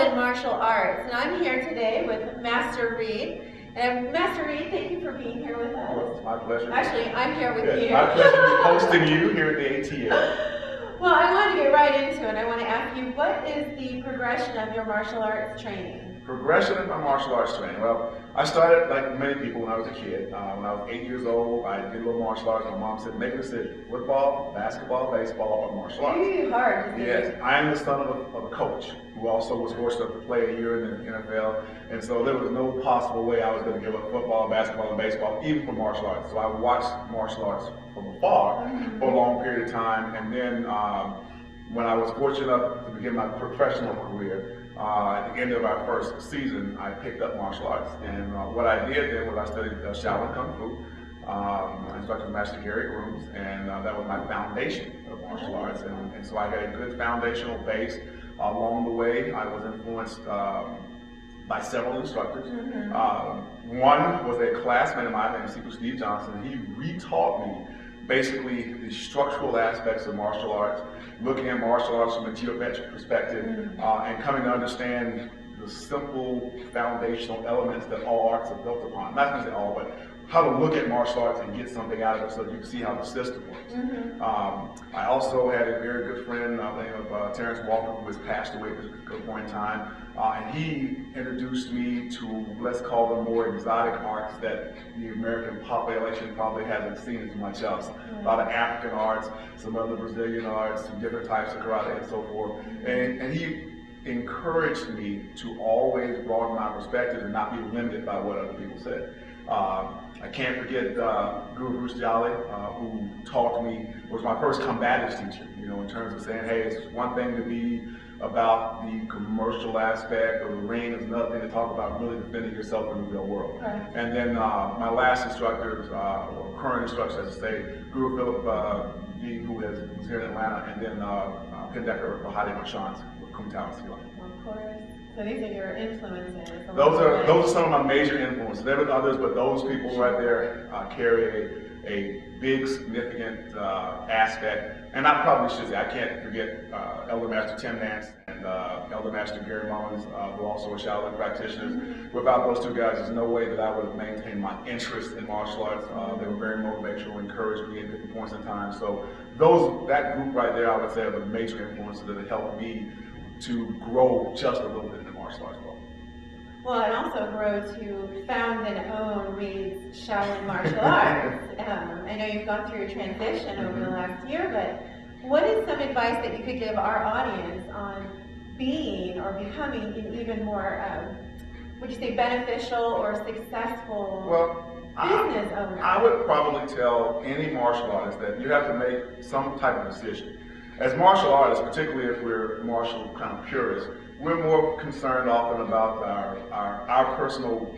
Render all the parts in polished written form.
Shaolin martial arts, and I'm here today with Master Reid. And Master Reid, thank you for being here with us. Well, it's my pleasure. Actually, I'm here with you. My pleasure to be hosting you here at the ATL. Well, I want to get right into it. I want to ask you, what is the progression of your martial arts training? Progression of my martial arts training. Well, I started like many people when I was a kid. When I was 8 years old, I did a little martial arts. My mom said, make a decision: football, basketball, baseball, or martial arts. Ooh, hard. Yes, I am the son of a coach who also was fortunate to play a year in the NFL, and so there was no possible way I was going to give up football, basketball, and baseball, even for martial arts. So I watched martial arts from afar for a long period of time, and then when I was fortunate enough to begin my professional career, at the end of our first season, I picked up martial arts. And what I did then was I studied Shaolin Kung Fu. I instructed Master Garry Grooms, and that was my foundation of martial arts. And so I got a good foundational base. Along the way, I was influenced by several instructors. One was a classmate of mine named Sifu Steve Johnson. He retaught me basically the structural aspects of martial arts, looking at martial arts from a geometric perspective, and coming to understand the simple foundational elements that all arts are built upon. Not necessarily all, but how to look at martial arts and get something out of it so that you can see how the system works. I also had a very good friend named Terrance who has passed away at this point in time, and he introduced me to, let's call them, more exotic arts that the American population probably hasn't seen as much of. A lot of African arts, some other Brazilian arts, some different types of karate and so forth. And he encouraged me to always broaden my perspective and not be limited by what other people said. I can't forget Guru Jolly, who taught me, was my first combatives teacher, you know, in terms of saying, hey, it's one thing to be about the commercial aspect or the ring, is another thing to talk about really defending yourself in the real world. And then my last instructors, or current instructors, I should say, Guru Phillip, Ghee, who was here in Atlanta, and then Pendekar, Bahati, Mershant, with Kuntao, Silat. Of course. So these are your influences. Those are some of my major influences. There were others, but those people right there carry a big, significant aspect. And I probably should say, I can't forget Elder Master Tim Nance and Elder Master Garry Mullins, who also are Shaolin practitioners. Without those two guys, there's no way that I would have maintained my interest in martial arts. They were very motivational, encouraged me at different points in time. So that group right there, I would say, are the major influences that have helped me to grow just a little bit in the martial arts world. Well, and also grow to found and own Reid's Shaolin martial arts. I know you've gone through a transition over the last year, but what is some advice that you could give our audience on being or becoming an even more, would you say, beneficial or successful business owner? I would probably tell any martial artist that you have to make some type of decision. As martial artists, particularly if we're martial kind of purists, we're more concerned often about our personal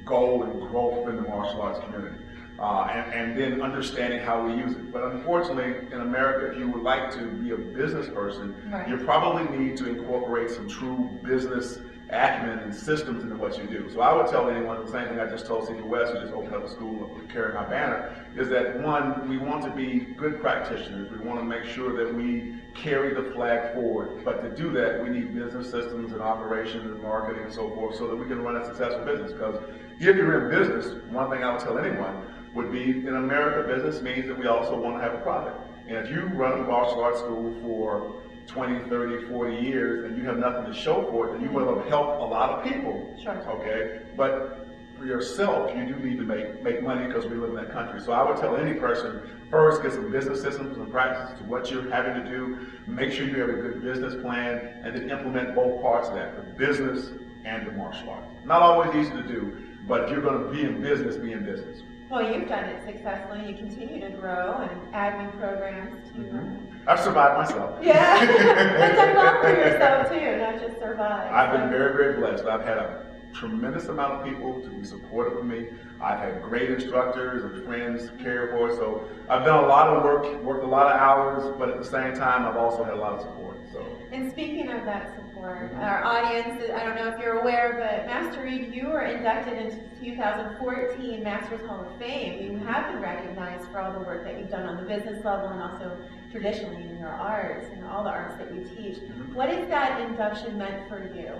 goal and growth in the martial arts community, and then understanding how we use it. But unfortunately, in America, if you would like to be a business person, you probably need to incorporate some true business acumen and systems into what you do. So I would tell anyone the same thing I just told Sifu West, who just opened up a school carrying our banner, is that one, we want to be good practitioners. We want to make sure that we carry the flag forward. But to do that, we need business systems and operations and marketing and so forth so that we can run a successful business. Because if you're in business, one thing I would tell anyone would be, in America, business means that we also want to have a profit. And if you run a martial arts school for 20, 30, 40 years and you have nothing to show for it, then you will have helped a lot of people. Okay? But for yourself, you do need to make money because we live in that country. So I would tell any person, first get some business systems and practices to what you're having to do. Make sure you have a good business plan and then implement both parts of that, the business and the martial arts. Not always easy to do, but if you're going to be in business, be in business. Well, you've done it successfully. You continue to grow and add new programs to... I've survived myself. Yeah, and done well for yourself too, not just survive. I've been very, very blessed. I've had a tremendous amount of people to be supportive of me. I've had great instructors and friends to care for. So I've done a lot of work, worked a lot of hours, but at the same time, I've also had a lot of support. So. And speaking of that support, our audience, I don't know if you're aware, but Master Reid, you were inducted into 2014 Masters Hall of Fame. You have been recognized for all the work that you've done on the business level and also traditionally in your arts and all the arts that you teach. What has that induction meant for you?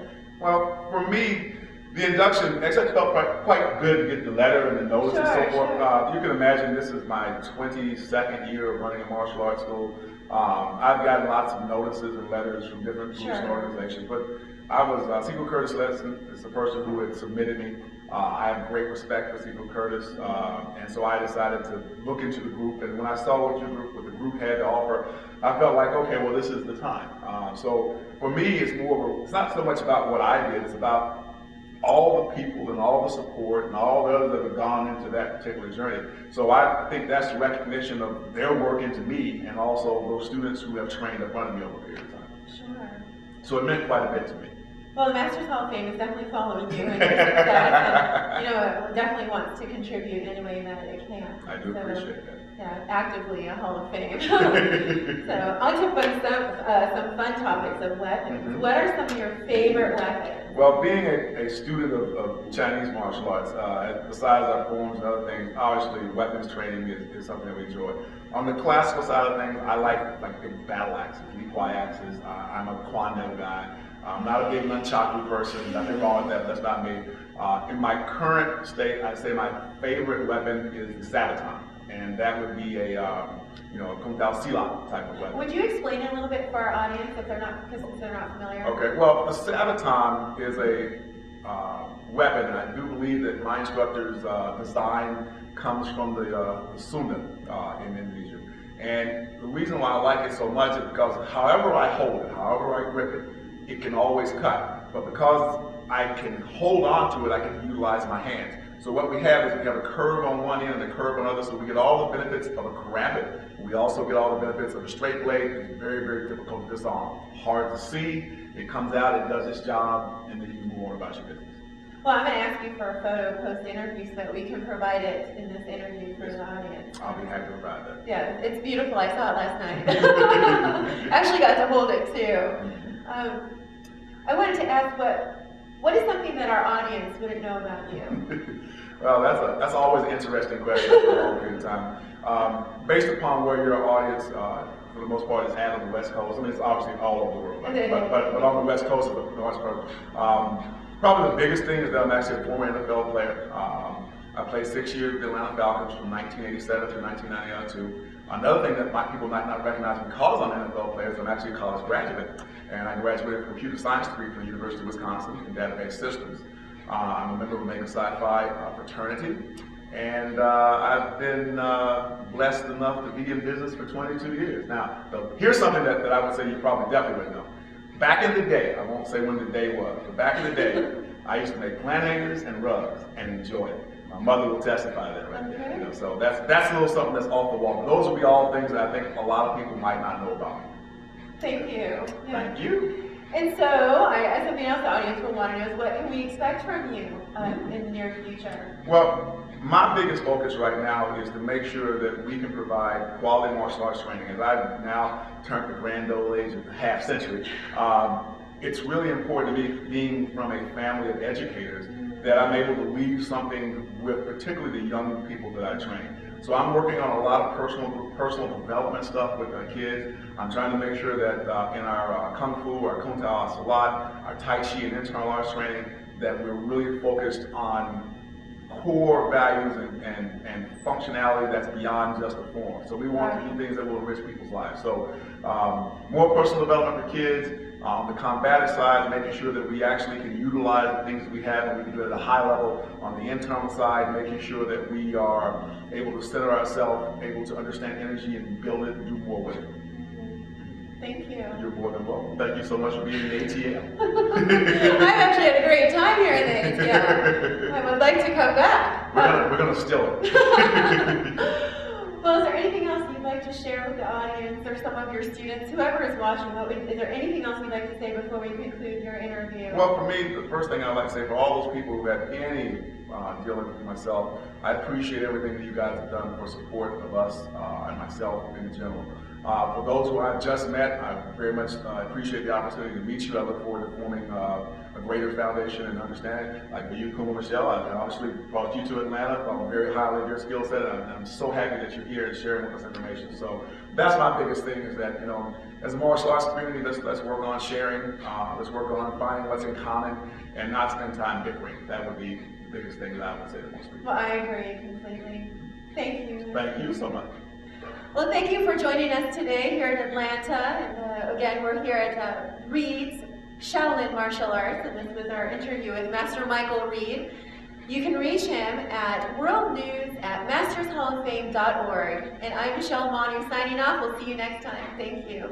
Well, for me, the induction actually felt quite good to get the letter and the notice and so forth. You can imagine this is my 22nd year of running a martial arts school. I've gotten lots of notices and letters from different groups and organizations, but I was, Sifu Curtis Lesson is the person who had submitted me. I have great respect for Sifu Curtis, and so I decided to look into the group, and when I saw what the group had to offer, I felt like, okay, well, this is the time. So for me, it's it's not so much about what I did, it's about all the people and all the support and all the others that have gone into that particular journey. So I think that's recognition of their work into me and also those students who have trained up under me over a period of time. Sure. So it meant quite a bit to me. Well, the Masters Hall of Fame is definitely following you and your success, and, it definitely wants to contribute in any way that it can. I do appreciate that. Yeah, actively a Hall of Fame. So on to some fun topics of weapons. What are some of your favorite weapons? Well, being a student of Chinese martial arts, besides our forms and other things, obviously weapons training is something that we enjoy. On the classical side of things, I like big battle axes, Li Kuai axes. I'm a Kwang guy. I'm not a big nunchaku person, nothing wrong with that, that's not me. In my current state, I'd say my favorite weapon is the Stata Tom, and that would be a Kuntao Silat type of weapon. Would you explain it a little bit for our audience if they're not familiar? Okay, well, the Stata Tom is a weapon, and I do believe that my instructor's design comes from the Sunda in Indonesia. And the reason why I like it so much is because however I hold it, however I grip it, it can always cut. But because I can hold on to it, I can utilize my hands. So what we have is we have a curve on one end and a curve on the other, so we get all the benefits of a karambit. We also get all the benefits of a straight blade. It's very, very difficult to disarm. Hard to see, it comes out, it does its job, and then you can move on about your business. Well, I'm going to ask you for a photo post-interview so that we can provide it in this interview for the audience. I'll be happy to provide that. Yeah, it's beautiful. I saw it last night. Actually got to hold it too. I wanted to ask what is something that our audience wouldn't know about you? Well, that's always an interesting question for a long period of time. Based upon where your audience, for the most part, is at on the West Coast, I mean, it's obviously all over the world, but on the West Coast of the North Coast, probably the biggest thing is that I'm actually a former NFL player. I played 6 years with the Atlanta Falcons from 1987 through 1992. Another thing that people might not recognize because I'm an NFL player is I'm actually a college graduate. And I graduated with a computer science degree from the University of Wisconsin in database systems. I'm a member of the Omega Psi fraternity. And I've been blessed enough to be in business for 22 years. Now, here's something that I would say you probably definitely wouldn't know. Back in the day, I won't say when the day was, but back in the day, I used to make plant hangers and rugs and enjoy it. My mother will testify to that right there. So that's a little something that's off the wall. But those will be all things that I think a lot of people might not know about. Thank you. Yeah. Thank you. And so, as something else the audience will want to know is what can we expect from you in the near future? Well, my biggest focus right now is to make sure that we can provide quality martial arts training. As I've now turned the grand old age of half century, it's really important to me, being from a family of educators, that I'm able to leave something with particularly the young people that I train. So I'm working on a lot of personal development stuff with my kids. I'm trying to make sure that in our Kung Fu, our Kuntao, our Silat, our Tai Chi and internal arts training, that we're really focused on core values and functionality that's beyond just a form. So we want to do things that will enrich people's lives. So more personal development for kids. On the combative side, making sure that we actually can utilize the things that we have and we can do it at a high level. On the internal side, making sure that we are able to center ourselves, able to understand energy and build it and do more with it. Thank you. You're more than welcome. Thank you so much for being in the ATL. I've actually had a great time here in the ATL. I would like to come back. We're gonna steal it. Well, is there anything else you'd like to share with the audience or some of your students, whoever is watching? Is there anything else you'd like to say before we conclude your interview? Well, for me, the first thing I'd like to say for all those people who have any dealing with myself, I appreciate everything that you guys have done for support of us and myself in general. For those who I've just met, I very much appreciate the opportunity to meet you. I look forward to forming a greater foundation and understanding. Like for you, Kuma Michelle, I obviously brought you to Atlanta. I'm very highly of your skill set, and I'm so happy that you're here and sharing with us information. So that's my biggest thing is that, as a martial arts community, let's work on sharing, let's work on finding what's in common, and not spend time bickering. That would be the biggest thing that I would say to most people. Well, I agree completely. Thank you. Thank you so much. Well, thank you for joining us today here in Atlanta. And again, we're here at Reid's Shaolin Martial Arts, and this was our interview with Master Michael Reid. You can reach him at worldnews@mastershallofame.org. And I'm Michelle Manu signing off. We'll see you next time. Thank you.